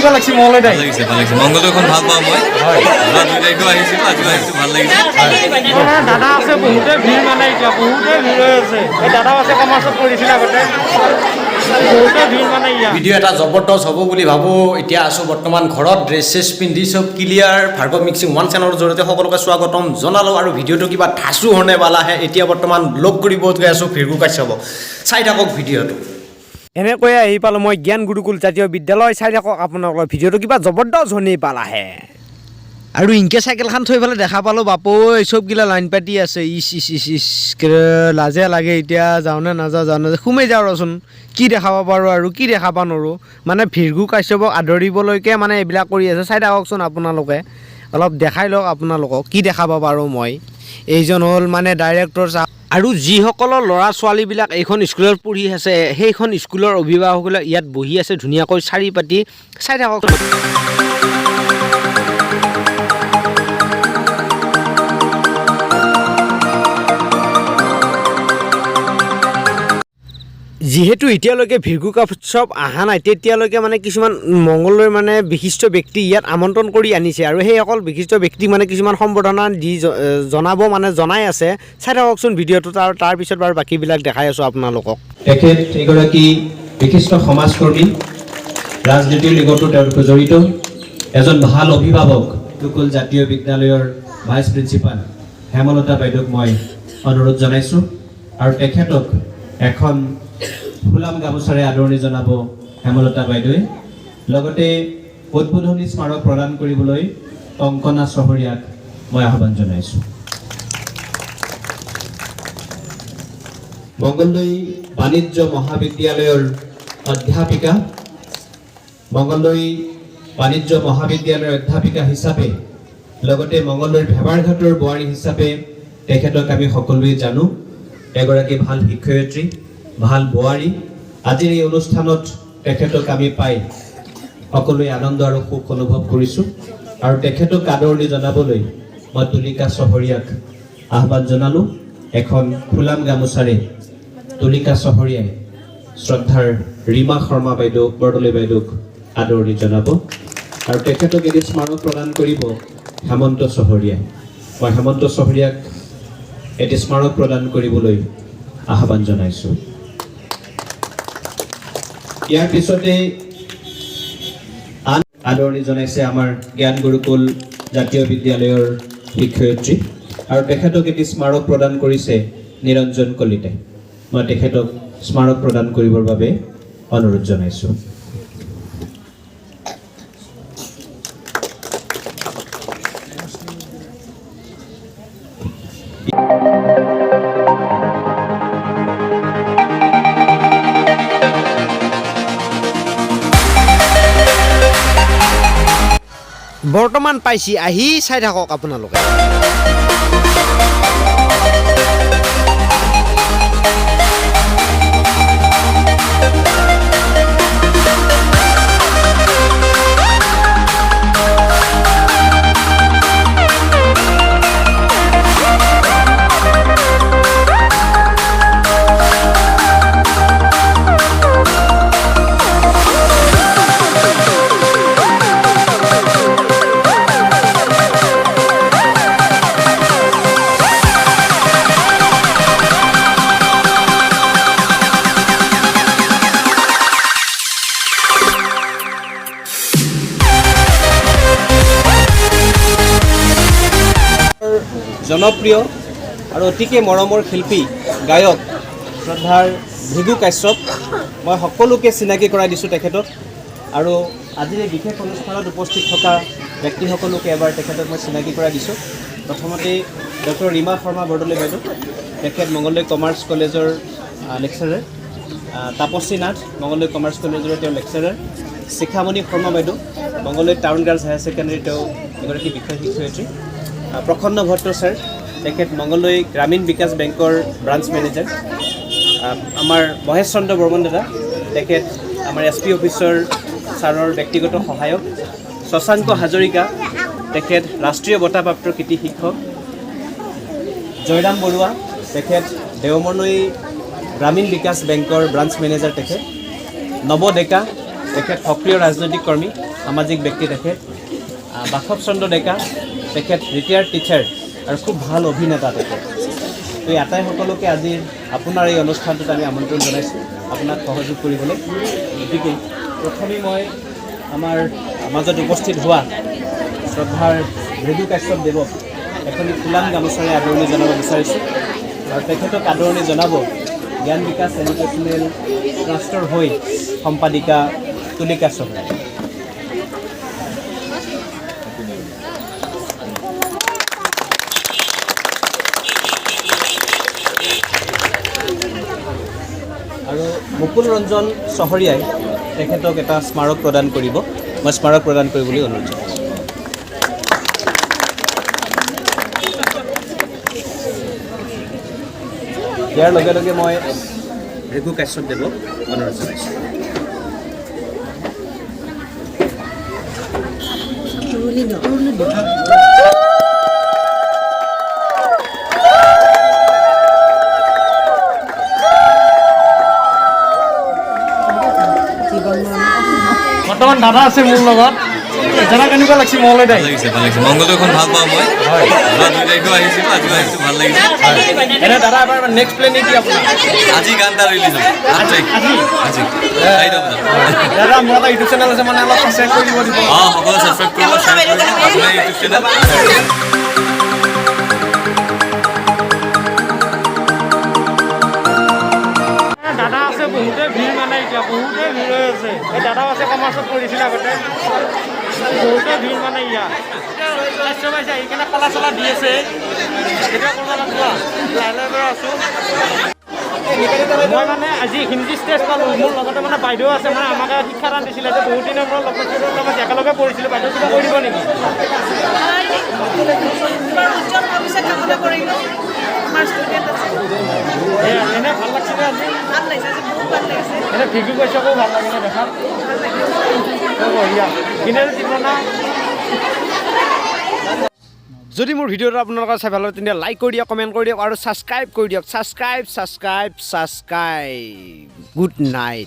কেনেকুৱা লাগিছে মঙলদৈ ভাল লাগিছে মংগলদৈখন ভাল পাওঁ মই হয় যোৱা 2 তাৰিখেও আহিছিলোঁ আজিও আহিছোঁ ভাল লাগিছে দাদা আছে বহুতে ভিৰ মানে এতিয়া বহুতে ভিৰ হৈ আছে এই দাদাও আছে কমাৰ্চত কৰিছিলে আগতে বহুতে ভিৰ মানে ইয়াত ভিডিঅ' এটা জবৰদস্ত হ'ব বুলি ভাবোঁ এতিয়া আছোঁ বৰ্তমান ঘৰত ড্ৰেছ চেছ পিন্ধি চব ক্লিয়াৰ ভাৰ্গৱ মিক্সিং ওৱান চেনেলৰ জৰিয়তে সকলোকে স্বাগতম জনালোঁ আৰু ভিডিঅ'টো কিবা ধাচু হৰণে পালাহে এতিয়া বৰ্তমান লগ কৰিব গৈ আছোঁ ভিৰগু কাশ্যপ চাই থাকক ভিডিঅ'টো এনেকৈয়ে আহি পালোঁ মই জ্ঞান গুৰুকুল জাতীয় বিদ্যালয় চাই থাকক আপোনালোকৰ ভিডিঅ'টো কিবা জবৰদস্ত শুনি পালাহে আৰু ইনকে চাইকেলখন থৈ পেলাই দেখা পালোঁ বাপৈ চবগিলা লাইন পাতি আছে ইচ ইচ ইচ ইচ লাজে লাগে এতিয়া যাওঁনে নাযাওঁ সোমাই যাওঁ ৰচোন কি দেখাব পাৰোঁ আৰু কি দেখাব নোৱাৰোঁ মানে ভিৰগু কাশ্যপক আদৰিবলৈকে মানে এইবিলাক কৰি আছে চাই থাককচোন আপোনালোকে অলপ দেখাই লওক আপোনালোকক কি দেখাব পাৰোঁ মই এইজন হ'ল মানে ডাইৰেক্টৰ আৰু যিসকলৰ ল'ৰা ছোৱালীবিলাক এইখন স্কুলত পঢ়ি আছে সেইখন স্কুলৰ অভিভাৱকসকলে ইয়াত বহি আছে ধুনীয়াকৈ চাৰি পাতি চাই থাকক যিহেতু এতিয়ালৈকে ভিৰগু কাশ্যপ অহা নাই তেতিয়ালৈকে মানে কিছুমান মংগলদৈৰ মানে বিশিষ্ট ব্যক্তি ইয়াত আমন্ত্ৰণ কৰি আনিছে আৰু সেইসকল বিশিষ্ট ব্যক্তিক মানে কিছুমান সম্বৰ্ধনা দি জনাব মানে জনাই আছে চাই থাককচোন ভিডিঅ'টো তাৰপিছত বাৰু বাকীবিলাক দেখাই আছোঁ আপোনালোকক তেখেত এগৰাকী বিশিষ্ট সমাজকৰ্মী ৰাজনীতিৰ লগতো তেওঁলোক জড়িত এজন ভাল অভিভাৱক গুৰুকুল জাতীয় বিদ্যালয়ৰ ভাইচ প্ৰিন্সিপাল হেমলতা বাইদেউক মই অনুৰোধ জনাইছোঁ আৰু তেখেতক এখন ফুলাম গামোচাৰে আদৰণি জনাব হেমলতা বাইদেৱে লগতে উদ্বোধনী স্মাৰক প্ৰদান কৰিবলৈ কংকনা চহৰীয়াক মই আহ্বান জনাইছোঁ মংগলদৈ বাণিজ্য মহাবিদ্যালয়ৰ অধ্যাপিকা মংগলদৈ বাণিজ্য মহাবিদ্যালয়ৰ অধ্যাপিকা হিচাপে লগতে মংগলদৈৰ ভেবাৰঘাটৰ বোৱাৰী হিচাপে তেখেতক আমি সকলোৱে জানো এগৰাকী ভাল শিক্ষয়িত্ৰী ভাল বোৱাৰী আজিৰ এই অনুষ্ঠানত তেখেতক আমি পাই সকলোৱে আনন্দ আৰু সুখ অনুভৱ কৰিছোঁ আৰু তেখেতক আদৰণি জনাবলৈ মই তুলিকা চহৰীয়াক আহ্বান জনালোঁ এখন ফুলাম গামোচাৰে তুলিকা চহৰীয়াই শ্ৰদ্ধাৰ ৰীমা শৰ্মা বাইদেউ বৰদলৈ বাইদেউক আদৰণি জনাব আৰু তেখেতক এটি স্মাৰক প্ৰদান কৰিব হেমন্ত চহৰীয়াই মই হেমন্ত চহৰীয়াক এটি স্মাৰক প্ৰদান কৰিবলৈ আহ্বান জনাইছোঁ ইয়াৰ পিছতে আন আদৰণি জনাইছে আমাৰ জ্ঞান গুৰুকুল জাতীয় বিদ্যালয়ৰ শিক্ষয়িত্ৰী আৰু তেখেতক এটি স্মাৰক প্ৰদান কৰিছে নিৰঞ্জন কলিতাই মই তেখেতক স্মাৰক প্ৰদান কৰিবৰ বাবে অনুৰোধ জনাইছোঁ বৰ্তমান পাইছি আহি চাই থাকক আপোনালোকে জনপ্ৰিয় আৰু অতিকে মৰমৰ শিল্পী গায়ক শ্ৰদ্ধাৰ ভিৰগু কাশ্যপ মই সকলোকে চিনাকি কৰাই দিছোঁ তেখেতক আৰু আজিৰ এই বিশেষ অনুষ্ঠানত উপস্থিত থকা ব্যক্তিসকলকে এবাৰ তেখেতক মই চিনাকি কৰাই দিছোঁ প্ৰথমতে ডক্টৰ ৰীমা শৰ্মা বৰদলৈ বাইদেউ তেখেত মংগলদৈ কমাৰ্চ কলেজৰ লেকচাৰাৰ তাপসী নাথ মংগলদৈ কমাৰ্চ কলেজৰ তেওঁ লেকচাৰাৰ শিখামণি শৰ্মা বাইদেউ Mangaldai town girls higher secondary তেওঁ এগৰাকী বিষয় শিক্ষয়িত্ৰী প্ৰসন্ন ভট্ট ছাৰ তেখেত মংগলদৈ গ্ৰামীণ বিকাশ বেংকৰ ব্ৰাঞ্চ মেনেজাৰ আমাৰ মহেশ চন্দ্ৰ বৰ্মন দাদা তেখেত আমাৰ SP অফিচৰ ছাৰৰ ব্যক্তিগত সহায়ক শশাংক হাজৰিকা তেখেত ৰাষ্ট্ৰীয় বঁটাপ্ৰাপ্ত কৃতি শিক্ষক জয়ৰাম বৰুৱা তেখেত দেওমনৈ গ্ৰামীণ বিকাশ বেংকৰ ব্ৰাঞ্চ মেনেজাৰ তেখেত নৱ ডেকা তেখেত সক্ৰিয় ৰাজনৈতিক কৰ্মী, সামাজিক ব্যক্তি তেখেত। বাসৱ চন্দ্ৰ ডেকা, তেখেত ৰিটায়াৰ্ড টিচাৰ আৰু খুব ভাল অভিনেতা তেখেত। তো এই আটাইসকলকে আজিৰ আপোনাৰ এই অনুষ্ঠানটোত আমি আমন্ত্ৰণ জনাইছোঁ আপোনাক সহযোগ কৰিবলৈ। গতিকে প্ৰথমে মই আমাৰ মাজত উপস্থিত হোৱা শ্ৰদ্ধাৰ ভৃগু কাশ্যপ দেৱক এখনি ফুলাম গামোচাৰে আদৰণি জনাব বিচাৰিছোঁ আৰু তেখেতক আদৰণি জনাব জ্ঞান বিকাশ এডুকেশ্যনেল ট্ৰাষ্টৰ হৈ সম্পাদিকা তুলি কাশ্যপ। আৰু মুকুল ৰঞ্জন চহৰীয়াই তেখেতক এটা স্মাৰক প্ৰদান কৰিব। মই স্মাৰক প্ৰদান কৰিবলৈ অনুৰোধ জনাইছোঁ। ইয়াৰ লগে লগে মই ভৃগু কাশ্যপ দেৱক অনুৰোধ জনাইছোঁ। বৰ্তমান দাদা আছে মোৰ লগত। দাদা কেনেকুৱা লাগিছে মঙলদৈ ভাল লাগিছে ভাল লাগিছে মংগলদৈখন ভাল পাওঁ মই যোৱা 2 তাৰিখেও আহিছিলোঁ আজিও আহিছোঁ ভাল লাগিছে এনে দাদা এবাৰ নেক্সট প্লেন কি আপোনাৰ? আজি গান এটা ৰিলিজ হ'ব আজি 4টা বজাত দাদা মোৰ এটা ইউটিউব চেনেল আছে মানে অলপ ছাবস্ক্ৰাইব কৰি দিব দিব। সকলোৱে ছাবস্ক্ৰাইব কৰিব শ্বেয়াৰ কৰিব আপোনাৰ ইউটিউব চেনেল দাদা আছে বহুতে ভিৰ মানে এতিয়া বহুতে ভিৰ হৈ আছে। এই দাদাও আছে কমাৰ্চত কৰিছিল আগতে বহুতে ভিৰ মানে ইয়াত স্বাস্থ্য পাইছে সেইকাৰণে কলা চলা দি আছে। এতিয়া কৰিব লাগিব লাহে লাহে পৰা আছোঁ। মই মানে আজি হিন্দী ষ্টেজ পালোঁ। মোৰ লগতে মানে বাইদেউ আছে মানে আমাকে শিক্ষাদান দিছিলে যে বহুত দিনৰ পৰা লগত একেলগে পঢ়িছিলোঁ। বাইদেউ কিবা কৰি দিব নেকি? এনে ভাল লাগছিলে আজি এনে ভিগু কাশ্যপো ভাল লাগে না দেখাত বঢ়িয়া কিনে জীৱনা। যদি মোৰ ভিডিঅ'টো আপোনালোকে চাই ভাল লাগে তেন্তে লাইক কৰি দিয়ক, কমেণ্ট কৰি দিয়ক আৰু ছাবস্ক্ৰাইব কৰি দিয়ক। ছাবস্ক্ৰাইব। Good night.